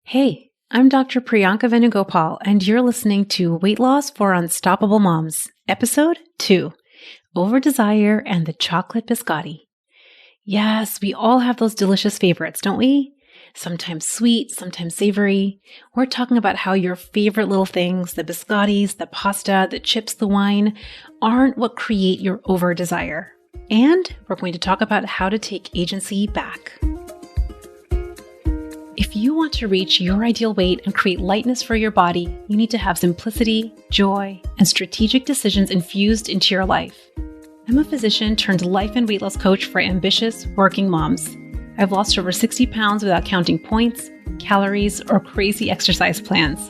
Hey, I'm Dr. Priyanka Venugopal, and you're listening to Weight Loss for Unstoppable Moms, Episode 2, Over-Desire and the Chocolate Biscotti. Yes, we all have those delicious favorites, don't we? Sometimes sweet, sometimes savory. We're talking about how your favorite little things, the biscottis, the pasta, the chips, the wine, aren't what create your over-desire. And we're going to talk about how to take agency back. If you want to reach your ideal weight and create lightness for your body, you need to have simplicity, joy, and strategic decisions infused into your life. I'm a physician turned life and weight loss coach for ambitious working moms. I've lost over 60 pounds without counting points, calories, or crazy exercise plans.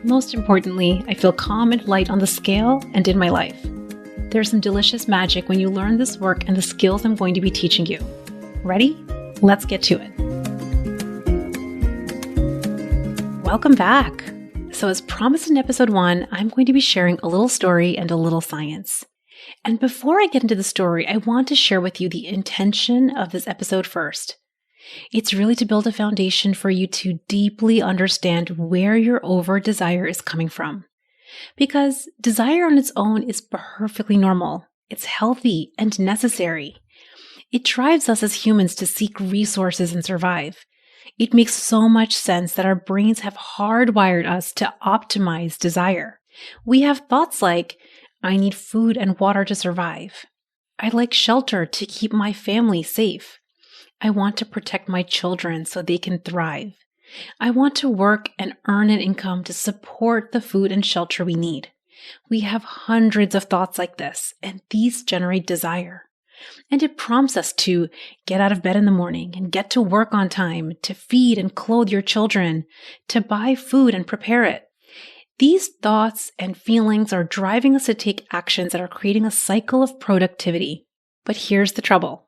Most importantly, I feel calm and light on the scale and in my life. There's some delicious magic when you learn this work and the skills I'm going to be teaching you. Ready? Let's get to it. Welcome back. So as promised in episode 1, I'm going to be sharing a little story and a little science. And before I get into the story, I want to share with you the intention of this episode first. It's really to build a foundation for you to deeply understand where your over-desire is coming from. Because desire on its own is perfectly normal. It's healthy and necessary. It drives us as humans to seek resources and survive. It makes so much sense that our brains have hardwired us to optimize desire. We have thoughts like, I need food and water to survive. I'd like shelter to keep my family safe. I want to protect my children so they can thrive. I want to work and earn an income to support the food and shelter we need. We have hundreds of thoughts like this, and these generate desire. And it prompts us to get out of bed in the morning and get to work on time, to feed and clothe your children, to buy food and prepare it. These thoughts and feelings are driving us to take actions that are creating a cycle of productivity. But here's the trouble.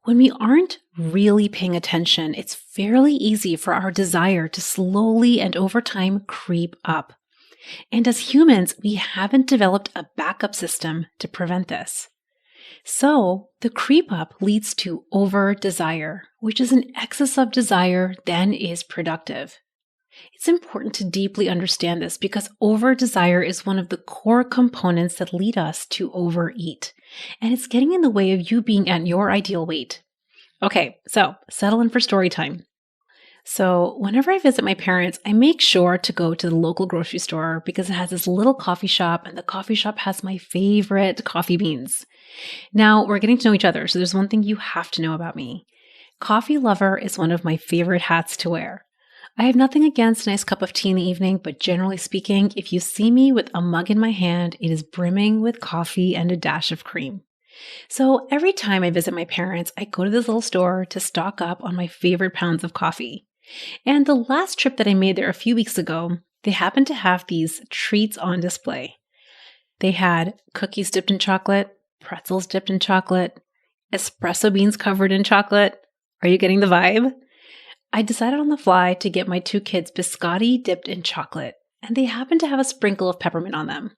When we aren't really paying attention, it's fairly easy for our desire to slowly and over time creep up. And as humans, we haven't developed a backup system to prevent this. So the creep up leads to over-desire, which is an excess of desire then is productive. It's important to deeply understand this because over-desire is one of the core components that lead us to overeat, and it's getting in the way of you being at your ideal weight. Okay, so settle in for story time. So whenever I visit my parents, I make sure to go to the local grocery store because it has this little coffee shop, and the coffee shop has my favorite coffee beans. Now, we're getting to know each other, so there's one thing you have to know about me. Coffee lover is one of my favorite hats to wear. I have nothing against a nice cup of tea in the evening, but generally speaking, if you see me with a mug in my hand, it is brimming with coffee and a dash of cream. So every time I visit my parents, I go to this little store to stock up on my favorite pounds of coffee. And the last trip that I made there a few weeks ago, they happened to have these treats on display. They had cookies dipped in chocolate, pretzels dipped in chocolate, espresso beans covered in chocolate. Are you getting the vibe? I decided on the fly to get my 2 kids biscotti dipped in chocolate, and they happened to have a sprinkle of peppermint on them.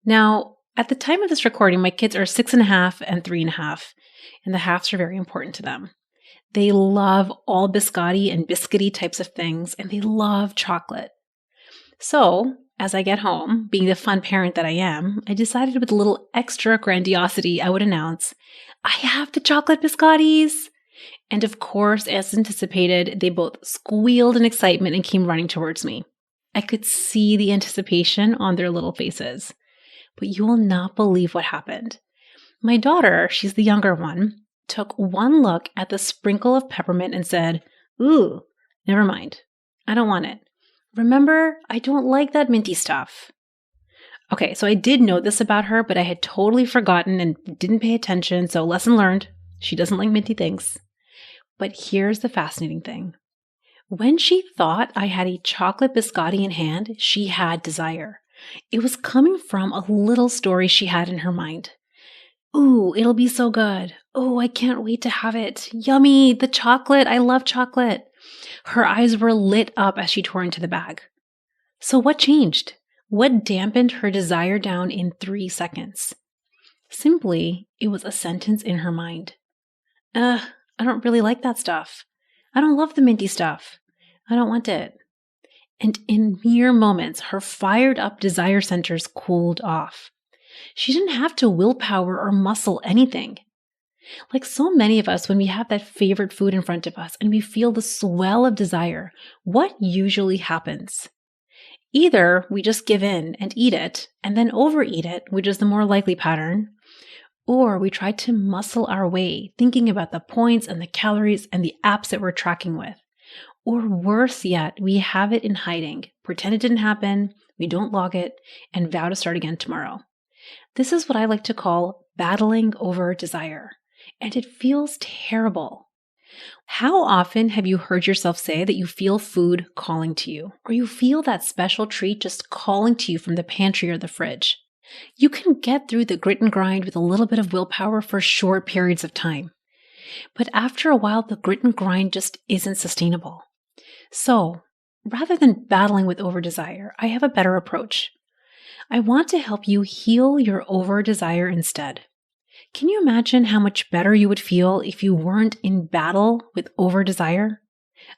Now, at the time of this recording, my kids are 6.5 and 3.5, and the halves are very important to them. They love all biscotti and biscuity types of things, and they love chocolate. So, as I get home, being the fun parent that I am, I decided with a little extra grandiosity, I would announce, I have the chocolate biscottis! And of course, as anticipated, they both squealed in excitement and came running towards me. I could see the anticipation on their little faces. But you will not believe what happened. My daughter, she's the younger one, took one look at the sprinkle of peppermint and said, "Ooh, never mind. I don't want it. Remember, I don't like that minty stuff." Okay, so I did know this about her, but I had totally forgotten and didn't pay attention, so lesson learned. She doesn't like minty things. But here's the fascinating thing. When she thought I had a chocolate biscotti in hand, she had desire. It was coming from a little story she had in her mind. Ooh, it'll be so good. Oh, I can't wait to have it. Yummy, the chocolate. I love chocolate. Her eyes were lit up as she tore into the bag. So what changed? What dampened her desire down in 3 seconds? Simply, it was a sentence in her mind. I don't really like that stuff. I don't love the minty stuff. I don't want it. and in mere moments, her fired up desire centers cooled off. She didn't have to willpower or muscle anything. Like so many of us, when we have that favorite food in front of us and we feel the swell of desire, what usually happens? Either we just give in and eat it and then overeat it, which is the more likely pattern, or we try to muscle our way, thinking about the points and the calories and the apps that we're tracking with. Or worse yet, we have it in hiding, pretend it didn't happen, we don't log it, and vow to start again tomorrow. This is what I like to call battling over desire, and it feels terrible. How often have you heard yourself say that you feel food calling to you, or you feel that special treat just calling to you from the pantry or the fridge? You can get through the grit and grind with a little bit of willpower for short periods of time. But after a while, the grit and grind just isn't sustainable. So, rather than battling with over-desire, I have a better approach. I want to help you heal your over-desire instead. Can you imagine how much better you would feel if you weren't in battle with over-desire?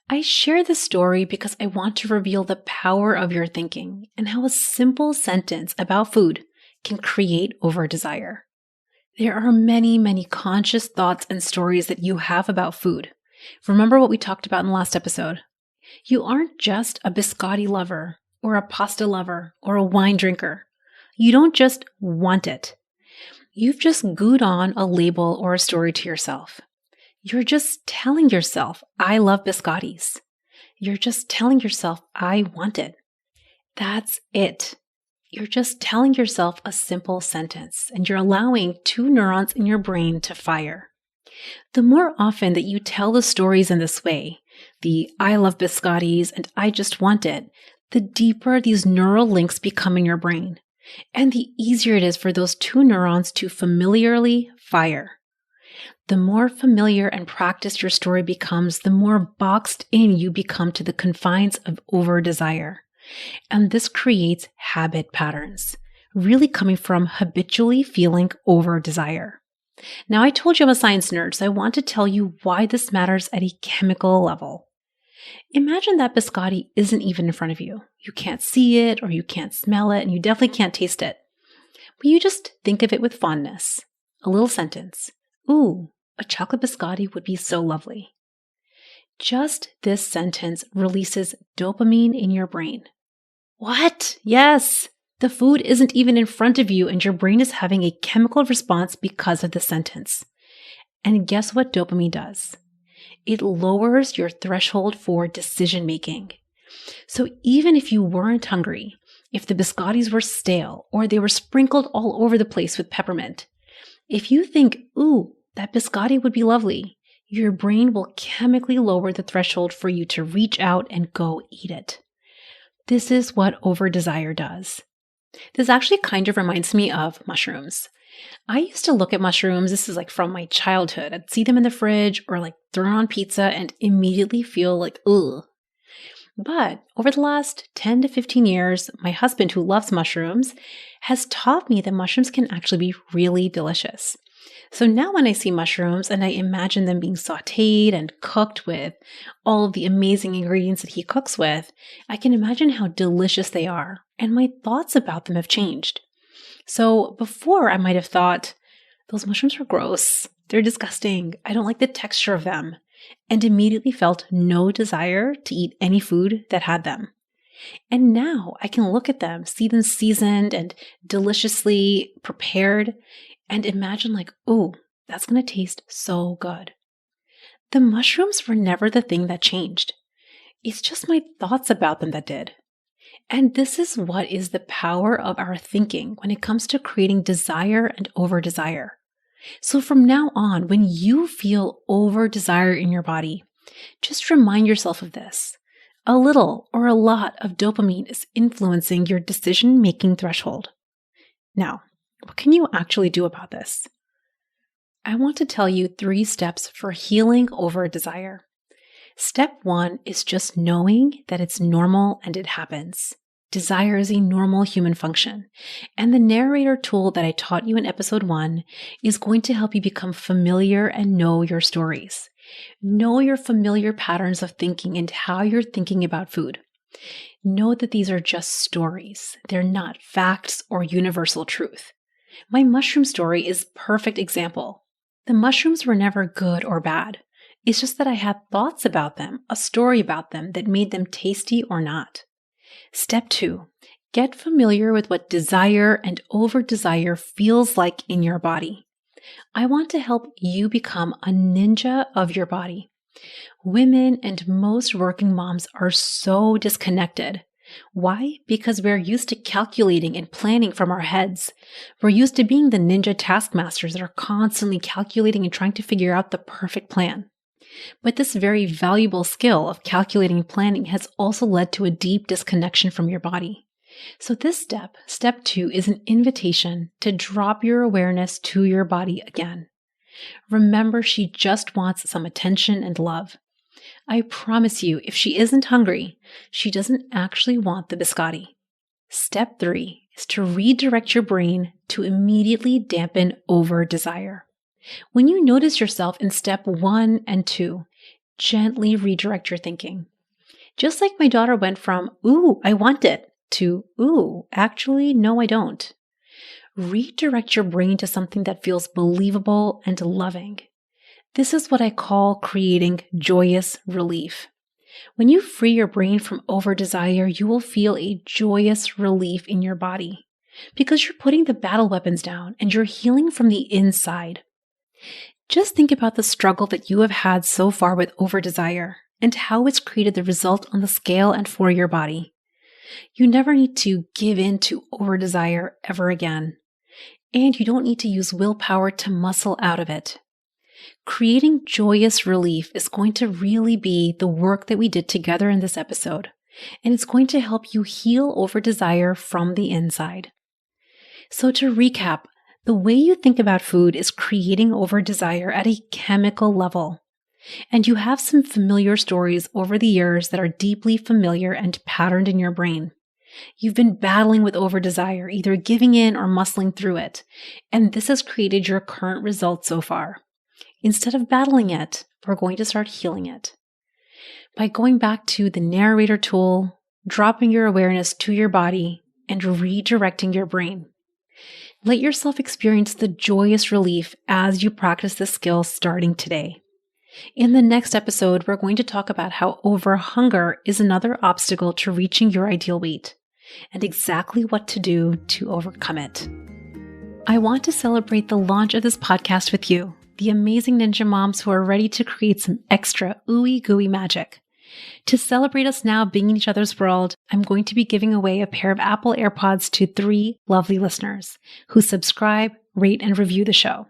I share this story because I want to reveal the power of your thinking and how a simple sentence about food can create over-desire. There are many, many conscious thoughts and stories that you have about food. Remember what we talked about in the last episode. You aren't just a biscotti lover or a pasta lover or a wine drinker. You don't just want it. You've just glued on a label or a story to yourself. You're just telling yourself, I love biscottis. You're just telling yourself, I want it. That's it. You're just telling yourself a simple sentence, and you're allowing 2 neurons in your brain to fire. The more often that you tell the stories in this way, the I love biscottis and I just want it, the deeper these neural links become in your brain, and the easier it is for those 2 neurons to familiarly fire. The more familiar and practiced your story becomes, the more boxed in you become to the confines of over-desire. And this creates habit patterns, really coming from habitually feeling over-desire. Now, I told you I'm a science nerd, so I want to tell you why this matters at a chemical level. Imagine that biscotti isn't even in front of you. You can't see it or you can't smell it, and you definitely can't taste it. But you just think of it with fondness. A little sentence. Ooh, a chocolate biscotti would be so lovely. Just this sentence releases dopamine in your brain. What? Yes! The food isn't even in front of you and your brain is having a chemical response because of the sentence. And guess what dopamine does? It lowers your threshold for decision making. So even if you weren't hungry, if the biscottis were stale or they were sprinkled all over the place with peppermint, if you think, ooh, that biscotti would be lovely, your brain will chemically lower the threshold for you to reach out and go eat it. This is what over-desire does. This actually kind of reminds me of mushrooms. I used to look at mushrooms, this is like from my childhood. I'd see them in the fridge or like thrown on pizza and immediately feel like, ugh. But over the last 10 to 15 years, my husband, who loves mushrooms, has taught me that mushrooms can actually be really delicious. So now when I see mushrooms and I imagine them being sauteed and cooked with all of the amazing ingredients that he cooks with, I can imagine how delicious they are, and my thoughts about them have changed. So before I might have thought, those mushrooms are gross, they're disgusting, I don't like the texture of them, and immediately felt no desire to eat any food that had them. And now I can look at them, see them seasoned and deliciously prepared, and imagine like, oh, that's going to taste so good. The mushrooms were never the thing that changed. It's just my thoughts about them that did. And this is what is the power of our thinking when it comes to creating desire and over-desire. So from now on, when you feel over-desire in your body, just remind yourself of this. A little or a lot of dopamine is influencing your decision-making threshold. Now, what can you actually do about this? I want to tell you 3 steps for healing over-desire. Step 1 is just knowing that it's normal and it happens. Desire is a normal human function. And the narrator tool that I taught you in episode 1 is going to help you become familiar and know your stories. Know your familiar patterns of thinking and how you're thinking about food. Know that these are just stories. They're not facts or universal truth. My mushroom story is a perfect example. The mushrooms were never good or bad. It's just that I had thoughts about them, a story about them that made them tasty or not. Step 2, get familiar with what desire and over-desire feels like in your body. I want to help you become a ninja of your body. Women and most working moms are so disconnected. Why? Because we're used to calculating and planning from our heads. We're used to being the ninja taskmasters that are constantly calculating and trying to figure out the perfect plan. But this very valuable skill of calculating and planning has also led to a deep disconnection from your body. So this step 2, is an invitation to drop your awareness to your body again. Remember, she just wants some attention and love. I promise you, if she isn't hungry, she doesn't actually want the biscotti. Step 3 is to redirect your brain to immediately dampen over-desire. When you notice yourself in step 1 and 2, gently redirect your thinking. Just like my daughter went from, "Ooh, I want it," to, "Ooh, actually, no, I don't." Redirect your brain to something that feels believable and loving. This is what I call creating joyous relief. When you free your brain from over-desire, you will feel a joyous relief in your body because you're putting the battle weapons down and you're healing from the inside. Just think about the struggle that you have had so far with over-desire and how it's created the result on the scale and for your body. You never need to give in to over-desire ever again. And you don't need to use willpower to muscle out of it. Creating joyous relief is going to really be the work that we did together in this episode, and it's going to help you heal over-desire from the inside. So to recap, the way you think about food is creating over-desire at a chemical level. And you have some familiar stories over the years that are deeply familiar and patterned in your brain. You've been battling with over-desire, either giving in or muscling through it, and this has created your current result so far. Instead of battling it, we're going to start healing it. By going back to the narrator tool, dropping your awareness to your body, and redirecting your brain. Let yourself experience the joyous relief as you practice this skill starting today. In the next episode, we're going to talk about how over-hunger is another obstacle to reaching your ideal weight, and exactly what to do to overcome it. I want to celebrate the launch of this podcast with you, the amazing ninja moms who are ready to create some extra ooey gooey magic. To celebrate us now being in each other's world, I'm going to be giving away a pair of Apple AirPods to 3 lovely listeners who subscribe, rate, and review the show.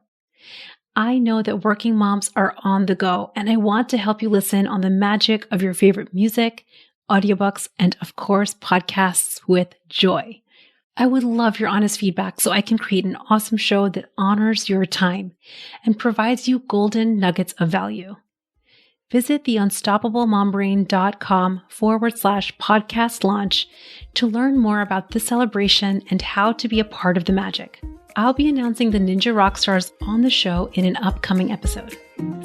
I know that working moms are on the go, and I want to help you listen on the magic of your favorite music, audiobooks, and of course, podcasts with joy. I would love your honest feedback so I can create an awesome show that honors your time and provides you golden nuggets of value. Visit theunstoppablemombrain.com/podcast launch to learn more about this celebration and how to be a part of the magic. I'll be announcing the Ninja Rockstars on the show in an upcoming episode.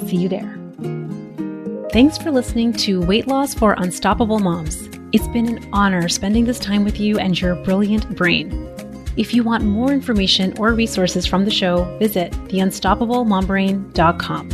See you there. Thanks for listening to Weight Loss for Unstoppable Moms. It's been an honor spending this time with you and your brilliant brain. If you want more information or resources from the show, visit theunstoppablemombrain.com.